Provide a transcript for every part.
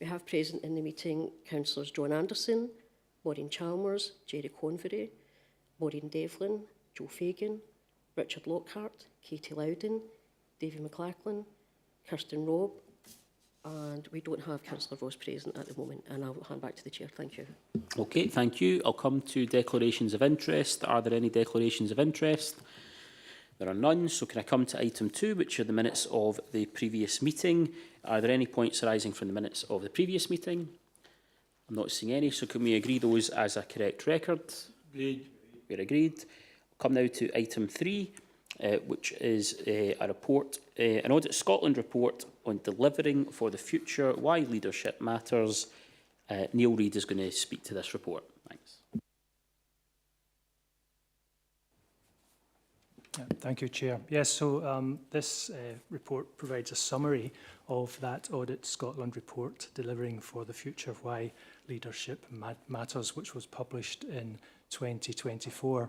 We have present in the meeting Councillors John Anderson, Maureen Chalmers, Jerry Convery, Maureen Devlin, Joe Fagan, Richard Lockhart, Katie Loudon, Davy McLachlan, Kirsten Robb, and we don't have Councillor Ross present at the moment, and I'll hand back to the Chair. Thank you. Okay, thank you. I'll come to declarations of interest. Are there any declarations of interest? There are none, so can I come to item 2, which are the minutes of the previous meeting. Are there any points arising from the minutes of the previous meeting? I'm not seeing any, so can we agree those as a correct record? Agreed. We're agreed. I'll come now to item 3, which is a report, an Audit Scotland report on delivering for the future, why leadership matters. Neil Reid is going to speak to this report. Thanks. Thank you, Chair. Yes, so this report provides a summary of that Audit Scotland report, Delivering for the Future of Why Leadership Matters, which was published in 2024.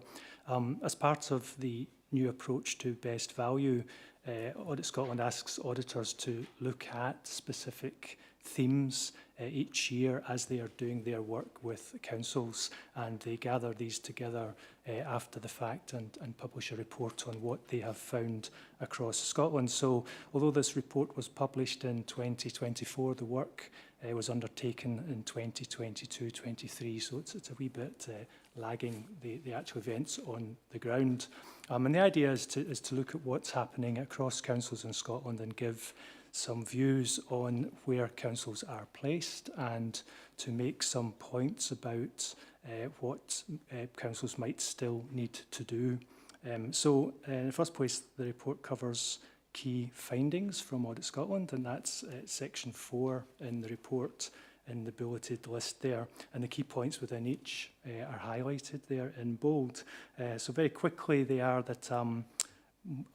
As part of the new approach to best value, Audit Scotland asks auditors to look at specific themes each year as they are doing their work with councils, and they gather these together after the fact and publish a report on what they have found across Scotland. So although this report was published in 2024, the work was undertaken in 2022-23, so it's a wee bit lagging the actual events on the ground. And the idea is to look at what's happening across councils in Scotland and give some views on where councils are placed, and to make some points about what councils might still need to do. So in the first place, the report covers key findings from Audit Scotland, and that's section 4 in the report in the bulleted list there, and the key points within each are highlighted there in bold. So very quickly, they are that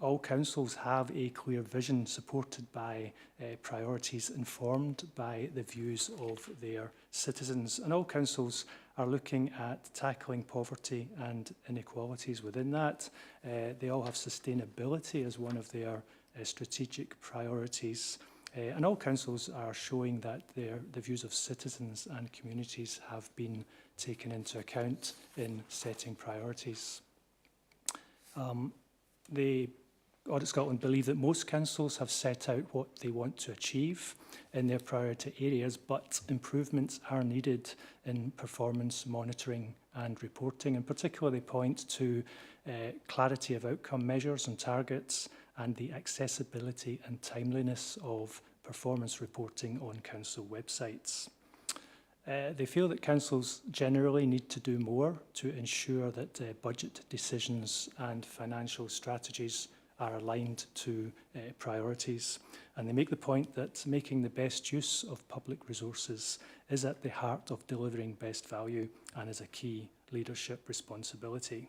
all councils have a clear vision supported by priorities informed by the views of their citizens, and all councils are looking at tackling poverty and inequalities within that. They all have sustainability as one of their strategic priorities, and all councils are showing that the views of citizens and communities have been taken into account in setting priorities. The Audit Scotland believe that most councils have set out what they want to achieve in their priority areas, but improvements are needed in performance monitoring and reporting. In particular, they point to clarity of outcome measures and targets, and the accessibility and timeliness of performance reporting on council websites. They feel that councils generally need to do more to ensure that budget decisions and financial strategies are aligned to priorities. And they make the point that making the best use of public resources is at the heart of delivering best value and is a key leadership responsibility.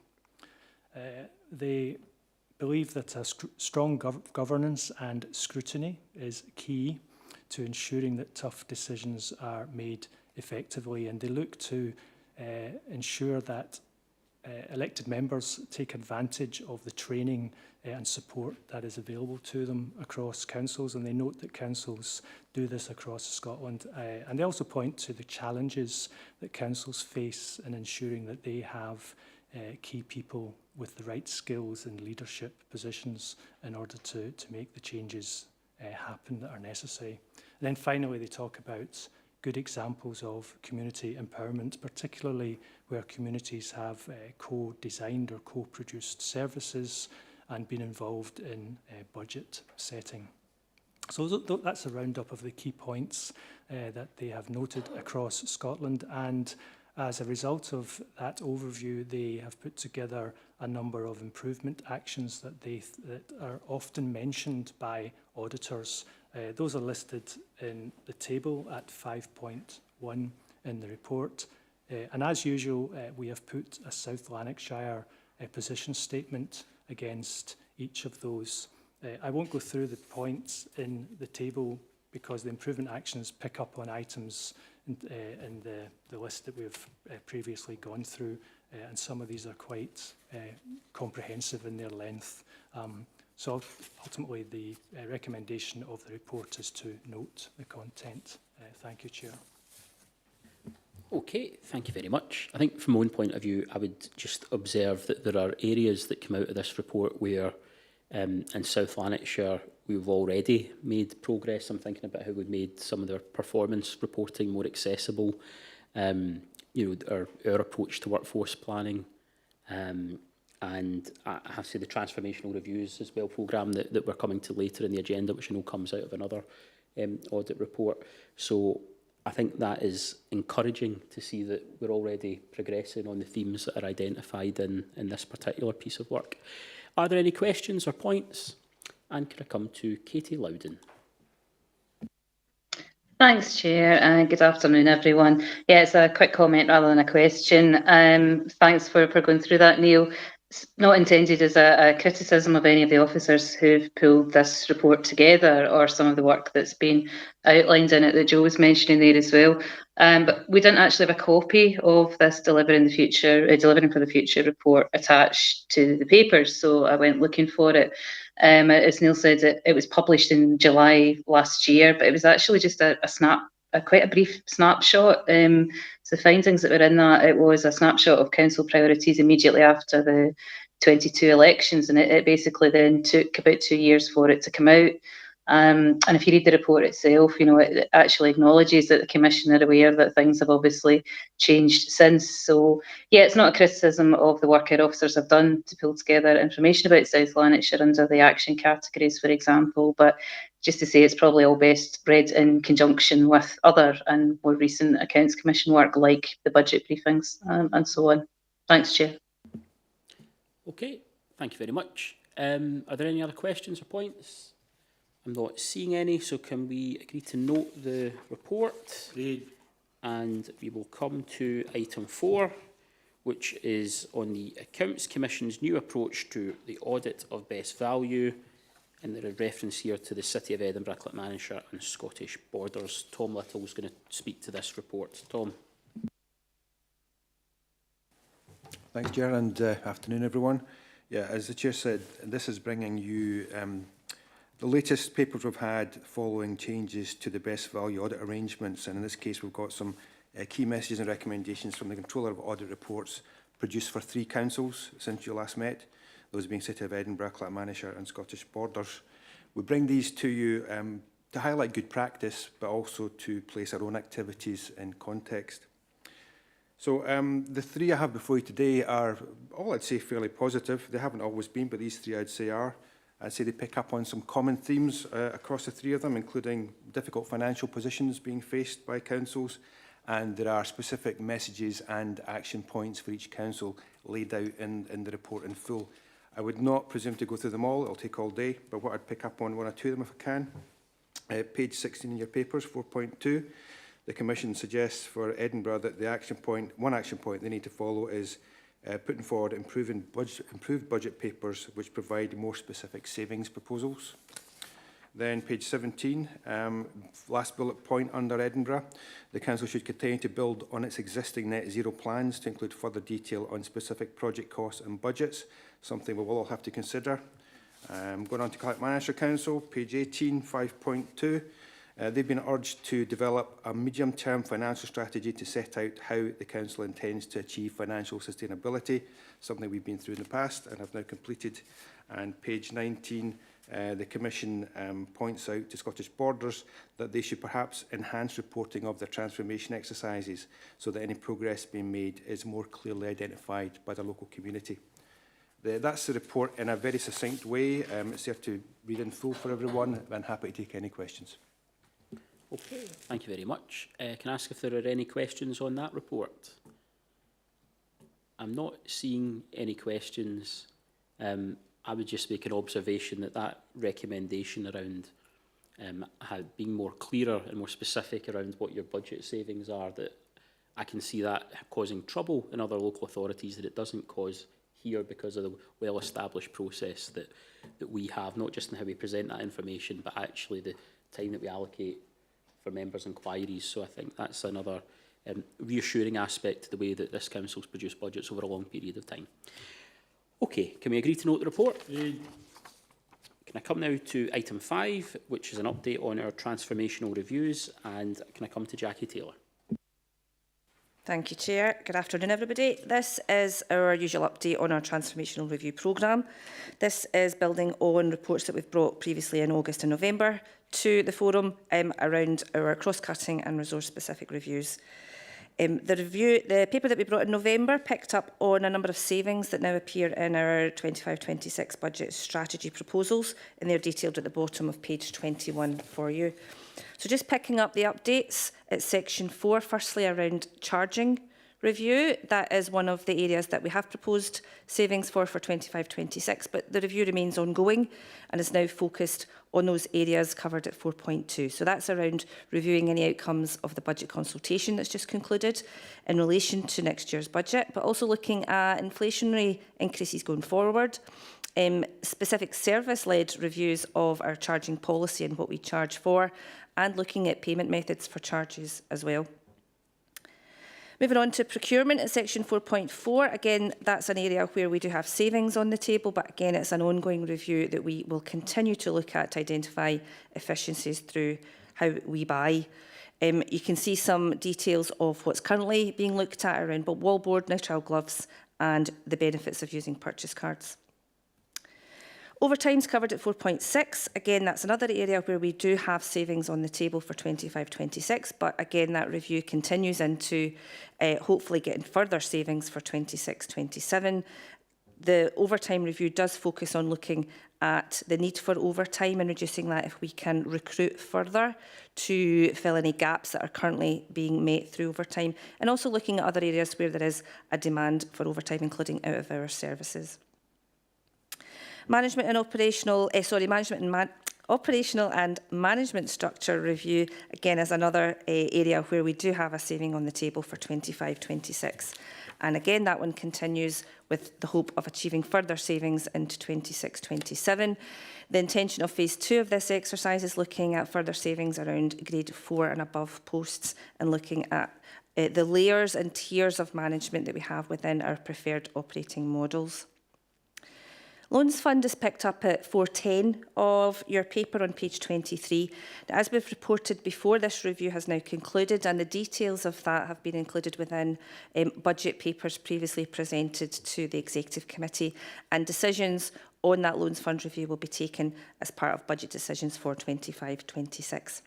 They believe that a strong governance and scrutiny is key to ensuring that tough decisions are made effectively, and they look to ensure that elected members take advantage of the training and support that is available to them across councils, and they note that councils do this across Scotland. And they also point to the challenges that councils face in ensuring that they have key people with the right skills in leadership positions in order to make the changes happen that are necessary. And then finally, they talk about good examples of community empowerment, particularly where communities have co-designed or co-produced services and been involved in budget setting. So that's a roundup of the key points that they have noted across Scotland, and as a result of that overview, they have put together a number of improvement actions that are often mentioned by auditors. Those are listed in the table at 5.1 in the report. And as usual, we have put a South Lanarkshire position statement against each of those. I won't go through the points in the table because the improvement actions pick up on items in the list that we've previously gone through, and some of these are quite comprehensive in their length. So ultimately, the recommendation of the report is to note the content. Thank you, Chair. Okay, thank you very much. I think from my own point of view, I would just observe that there are areas that come out of this report where in South Lanarkshire we've already made progress. I'm thinking about how we've made some of their performance reporting more accessible. You know, our approach to workforce planning, and I have to say the transformational reviews as well programme that we're coming to later in the agenda, which I know comes out of another audit report. So I think that is encouraging to see that we're already progressing on the themes that are identified in this particular piece of work. Are there any questions or points? And could I come to Katie Loudon? Thanks, Chair, and good afternoon, everyone. Yeah, it's a quick comment rather than a question. Thanks for going through that, Neil. It's not intended as a criticism of any of the officers who've pulled this report together or some of the work that's been outlined in it that Joe was mentioning there as well. But we didn't actually have a copy of this Delivering for the Future report attached to the papers, so I went looking for it. As Neil said, it was published in July last year, but it was actually just quite a brief snapshot. So the findings that were in that, it was a snapshot of council priorities immediately after the 22 elections, and it basically then took about 2 years for it to come out. And if you read the report itself, you know, it actually acknowledges that the Commission are aware that things have obviously changed since. So, yeah, it's not a criticism of the work our officers have done to pull together information about South Lanarkshire under the action categories, for example, but just to say it's probably all best read in conjunction with other and more recent Accounts Commission work like the budget briefings and so on. Thanks, Chair. Okay, thank you very much. Are there any other questions or points? I'm not seeing any, so can we agree to note the report? Agreed. And we will come to item 4, which is on the Accounts Commission's new approach to the audit of best value. And there is reference here to the City of Edinburgh, Clackmannanshire and Scottish Borders. Tom Little is going to speak to this report. Tom. Thanks, Chair, and afternoon, everyone. Yeah, as the Chair said, this is bringing you the latest papers we've had following changes to the best value audit arrangements. And in this case, we've got some key messages and recommendations from the Controller of Audit reports produced for 3 councils since you last met, those being City of Edinburgh, Clackmannanshire and Scottish Borders. We bring these to you to highlight good practice, but also to place our own activities in context. So the 3 I have before you today are all, I'd say, fairly positive. They haven't always been, but these 3 I'd say are. I'd say they pick up on some common themes across the 3 of them, including difficult financial positions being faced by councils, and there are specific messages and action points for each council laid out in the report in full. I would not presume to go through them all, it'll take all day, but what I'd pick up on 1 or 2 of them if I can. Page 16 in your papers, 4.2, the Commission suggests for Edinburgh that one action point they need to follow is putting forward improved budget papers which provide more specific savings proposals. Then page 17, last bullet point under Edinburgh, the Council should continue to build on its existing net zero plans to include further detail on specific project costs and budgets, something we will all have to consider. Going on to Clackmannanshire Council, page 18, 5.2. They've been urged to develop a medium-term financial strategy to set out how the Council intends to achieve financial sustainability, something we've been through in the past and have now completed. And page 19, the Commission points out to Scottish Borders that they should perhaps enhance reporting of their transformation exercises so that any progress being made is more clearly identified by the local community. That's the report in a very succinct way. It's there to read in full for everyone. I'm happy to take any questions. Okay, thank you very much. Can I ask if there are any questions on that report? I'm not seeing any questions. I would just make an observation that recommendation around being more clearer and more specific around what your budget savings are, that I can see that causing trouble in other local authorities that it doesn't cause here because of the well-established process that we have, not just in how we present that information, but actually the time that we allocate for members' inquiries. So I think that's another reassuring aspect to the way that this council's produced budgets over a long period of time. Okay, can we agree to note the report? Can I come now to item 5, which is an update on our transformational reviews, and can I come to Jackie Taylor? Thank you, Chair. Good afternoon, everybody. This is our usual update on our Transformational Review programme. This is building on reports that we've brought previously in August and November to the forum around our cross-cutting and resource-specific reviews. The paper that we brought in November picked up on a number of savings that now appear in our 25-26 budget strategy proposals, and they're detailed at the bottom of page 21 for you. So just picking up the updates at section 4, firstly around charging review. That is one of the areas that we have proposed savings for 25-26, but the review remains ongoing and is now focused on those areas covered at 4.2. So that's around reviewing any outcomes of the budget consultation that's just concluded in relation to next year's budget, but also looking at inflationary increases going forward, specific service-led reviews of our charging policy and what we charge for, and looking at payment methods for charges as well. Moving on to procurement at section 4.4, again, that's an area where we do have savings on the table, but again, it's an ongoing review that we will continue to look at to identify efficiencies through how we buy. You can see some details of what's currently being looked at around wallboard, nitrile gloves, and the benefits of using purchase cards. Overtime's covered at 4.6. Again, that's another area where we do have savings on the table for 25-26, but again, that review continues into hopefully getting further savings for 26-27. The overtime review does focus on looking at the need for overtime and reducing that if we can recruit further to fill any gaps that are currently being met through overtime, and also looking at other areas where there is a demand for overtime, including out-of-hours services. Operational and management structure review, again, is another area where we do have a saving on the table for 25-26. And again, that one continues with the hope of achieving further savings into 26-27. The intention of phase 2 of this exercise is looking at further savings around grade 4 and above posts, and looking at the layers and tiers of management that we have within our preferred operating models. Loans fund is picked up at 410 of your paper on page 23. Now, as we've reported before, this review has now concluded, and the details of that have been included within budget papers previously presented to the Executive Committee, and decisions on that loans fund review will be taken as part of budget decisions for 25-26.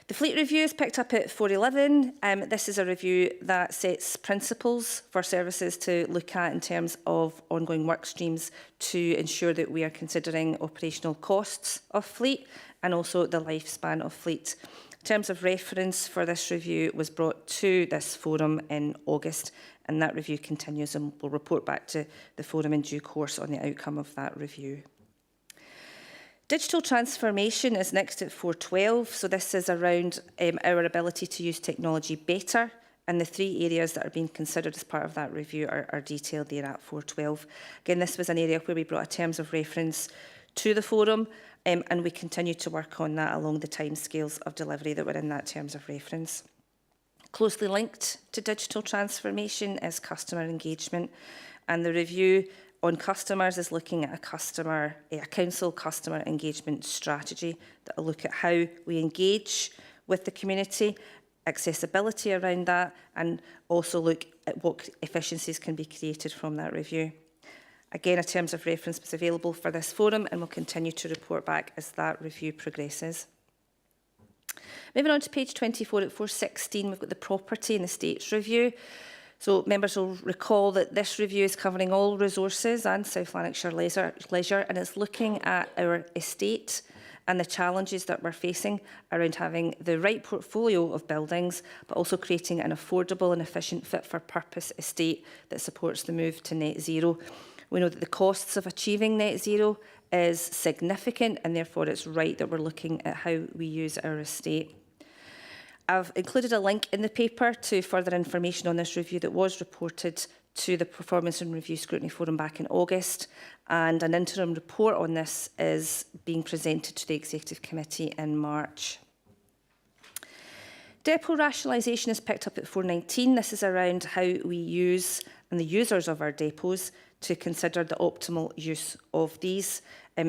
The fleet review is picked up at 411. This is a review that sets principles for services to look at in terms of ongoing work streams to ensure that we are considering operational costs of fleet and also the lifespan of fleet. Terms of reference for this review was brought to this forum in August, and that review continues, and we'll report back to the forum in due course on the outcome of that review. Digital transformation is next at 412, so this is around our ability to use technology better, and the 3 areas that are being considered as part of that review are detailed there at 412. Again, this was an area where we brought a terms of reference to the forum, and we continue to work on that along the timescales of delivery that were in that terms of reference. Closely linked to digital transformation is customer engagement, and the review on customers is looking at a council customer engagement strategy that will look at how we engage with the community, accessibility around that, and also look at what efficiencies can be created from that review. Again, a terms of reference was available for this forum, and we'll continue to report back as that review progresses. Moving on to page 24 at 416, we've got the property and estates review. So members will recall that this review is covering all resources and South Lanarkshire leisure, and it's looking at our estate and the challenges that we're facing around having the right portfolio of buildings, but also creating an affordable and efficient fit-for-purpose estate that supports the move to net zero. We know that the costs of achieving net zero is significant, and therefore it's right that we're looking at how we use our estate. I've included a link in the paper to further information on this review that was reported to the Performance and Review Scrutiny Forum back in August, and an interim report on this is being presented to the Executive Committee in March. Depot rationalisation is picked up at 419. This is around how we use and the users of our depots to consider the optimal use of these.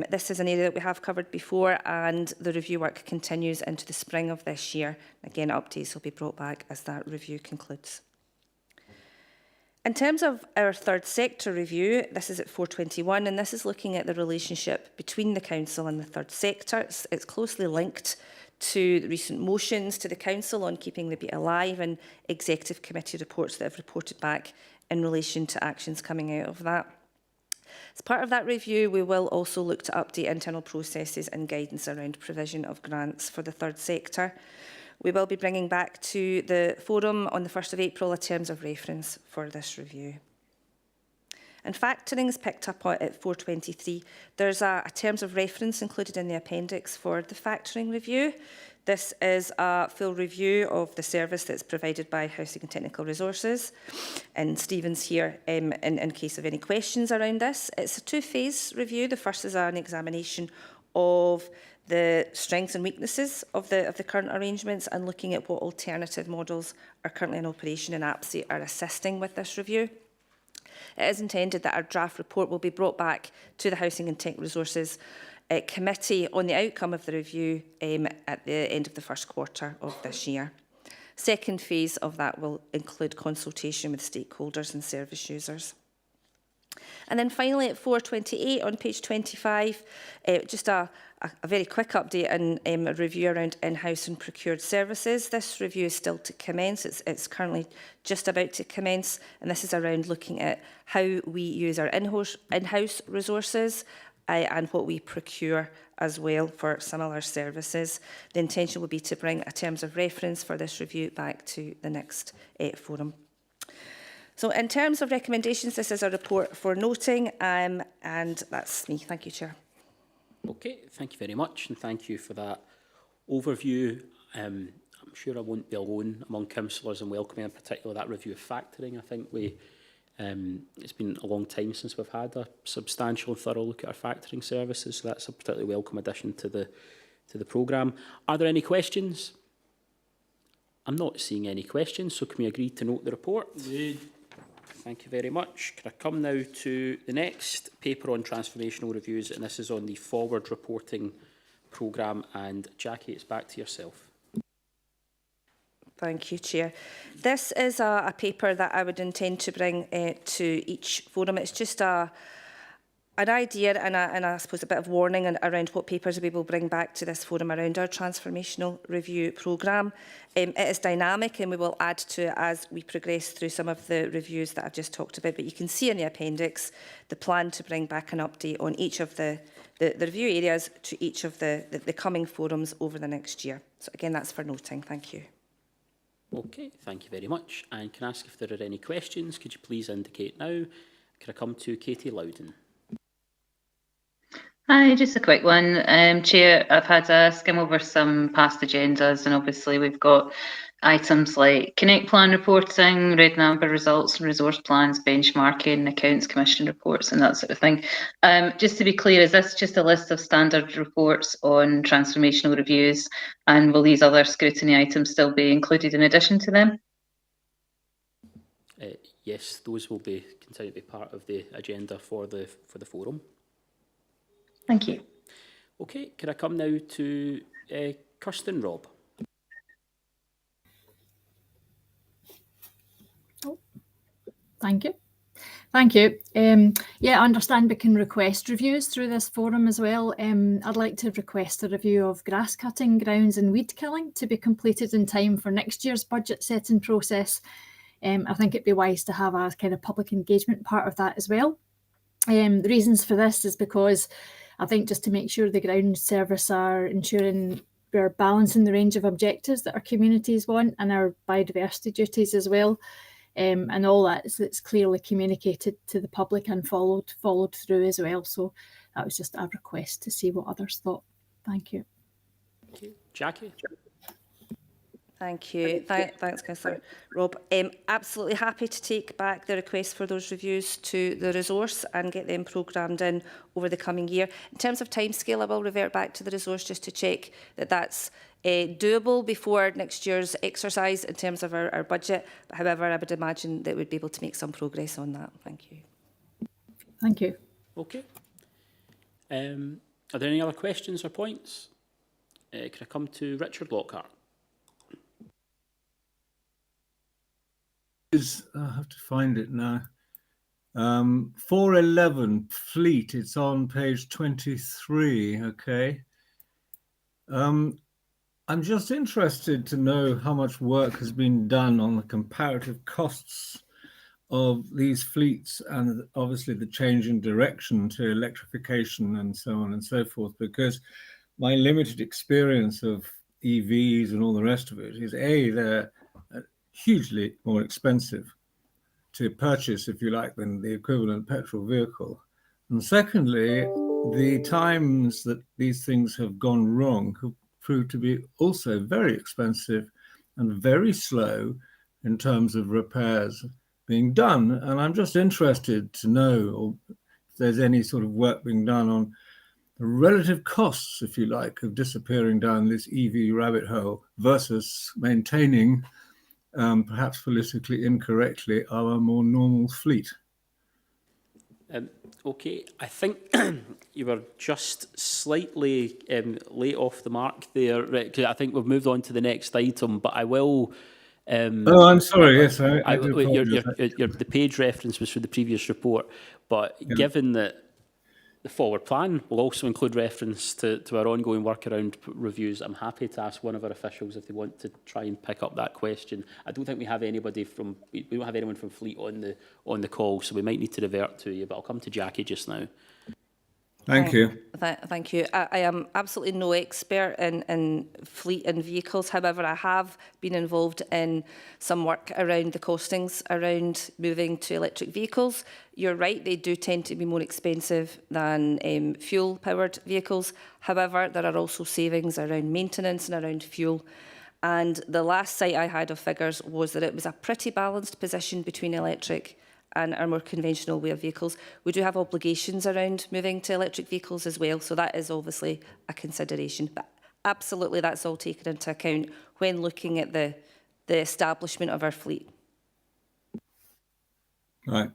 This is an area that we have covered before, and the review work continues into the spring of this year. Again, updates will be brought back as that review concludes. In terms of our third sector review, this is at 421, and this is looking at the relationship between the council and the third sector. It's closely linked to the recent motions to the council on keeping the beat alive and executive committee reports that have reported back in relation to actions coming out of that. As part of that review, we will also look to update internal processes and guidance around provision of grants for the third sector. We will be bringing back to the forum on the 1st of April a terms of reference for this review. And factoring is picked up at 423. There's a terms of reference included in the appendix for the factoring review. This is a full review of the service that's provided by Housing and Technical Resources. And Stephen's here in case of any questions around this. It's a two-phase review. The first is an examination of the strengths and weaknesses of the current arrangements and looking at what alternative models are currently in operation, and APSI are assisting with this review. It is intended that our draft report will be brought back to the Housing and Tech Resources Committee on the outcome of the review at the end of the first quarter of this year. Second phase of that will include consultation with stakeholders and service users. And then finally at 428 on page 25, just a very quick update and a review around in-house and procured services. This review is still to commence. It's currently just about to commence, and this is around looking at how we use our in-house resources and what we procure as well for similar services. The intention will be to bring a terms of reference for this review back to the next forum. So in terms of recommendations, this is a report for noting, and that's me. Thank you, Chair. Okay, thank you very much, and thank you for that overview. I'm sure I won't be alone among councillors in welcoming in particular that review of factoring. I think it's been a long time since we've had a substantial and thorough look at our factoring services, so that's a particularly welcome addition to the programme. Are there any questions? I'm not seeing any questions, so can we agree to note the report? Good. Thank you very much. Can I come now to the next paper on transformational reviews, and this is on the forward reporting programme, and Jackie, it's back to yourself. Thank you, Chair. This is a paper that I would intend to bring to each forum. It's just an idea and I suppose a bit of warning around what papers we will bring back to this forum around our transformational review programme. It is dynamic and we will add to it as we progress through some of the reviews that I've just talked about. But you can see in the appendix the plan to bring back an update on each of the review areas to each of the coming forums over the next year. So again, that's for noting. Thank you. Okay, thank you very much. And can I ask if there are any questions? Could you please indicate now? Can I come to Katie Loudon? Hi, just a quick one. Chair, I've had a skim over some past agendas, and obviously we've got items like Connect Plan reporting, Red and Amber results, resource plans, benchmarking, accounts commission reports and that sort of thing. Just to be clear, is this just a list of standard reports on transformational reviews, and will these other scrutiny items still be included in addition to them? Yes, those will continue to be part of the agenda for the forum. Thank you. Okay, can I come now to Kirsten Robb? Oh, thank you. Thank you. Yeah, I understand we can request reviews through this forum as well. I'd like to request a review of grass cutting, grounds and weed killing to be completed in time for next year's budget setting process. I think it'd be wise to have a kind of public engagement part of that as well. The reasons for this is because I think just to make sure the ground service are ensuring we're balancing the range of objectives that our communities want and our biodiversity duties as well. And all that it's clearly communicated to the public and followed through as well. So that was just a request to see what others thought. Thank you. Thank you. Jackie? Thank you. Thanks, Councillor Robb. Absolutely happy to take back the request for those reviews to the resource and get them programmed in over the coming year. In terms of timescale, I will revert back to the resource just to check that that's doable before next year's exercise in terms of our budget. However, I would imagine that we'd be able to make some progress on that. Thank you. Thank you. Okay. Are there any other questions or points? Could I come to Richard Lockhart? I have to find it now. 411 fleet, it's on page 23, okay. I'm just interested to know how much work has been done on the comparative costs of these fleets and obviously the change in direction to electrification and so on and so forth, because my limited experience of EVs and all the rest of it is A, they're hugely more expensive to purchase, if you like, than the equivalent petrol vehicle. And secondly, the times that these things have gone wrong have proved to be also very expensive and very slow in terms of repairs being done. And I'm just interested to know if there's any sort of work being done on the relative costs, if you like, of disappearing down this EV rabbit hole versus maintaining, perhaps politically incorrectly, our more normal fleet. Okay, I think you were just slightly late off the mark there, Rick. I think we've moved on to the next item, but I will... oh, I'm sorry, yes, I do apologise. The page reference was for the previous report, but Yeah. given that the forward plan will also include reference to our ongoing work around reviews, I'm happy to ask one of our officials if they want to try and pick up that question. I don't think we have anybody from, we don't have anyone from Fleet on the call, so we might need to revert to you, but I'll come to Jackie just now. Thank you. Thank you. I am absolutely no expert in fleet and vehicles. However, I have been involved in some work around the costings around moving to electric vehicles. You're right, they do tend to be more expensive than fuel-powered vehicles. However, there are also savings around maintenance and around fuel. And the last sight I had of figures was that it was a pretty balanced position between electric and our more conventional way of vehicles. We do have obligations around moving to electric vehicles as well, so that is obviously a consideration. But absolutely, that's all taken into account when looking at the establishment of our fleet. Right.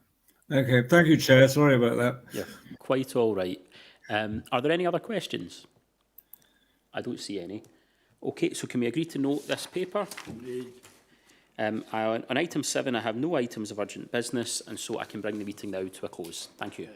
Okay, thank you, Chair. Sorry about that. Yeah, quite all right. Are there any other questions? I don't see any. Okay, so can we agree to note this paper? On item 7, I have no items of urgent business, and so I can bring the meeting now to a close. Thank you.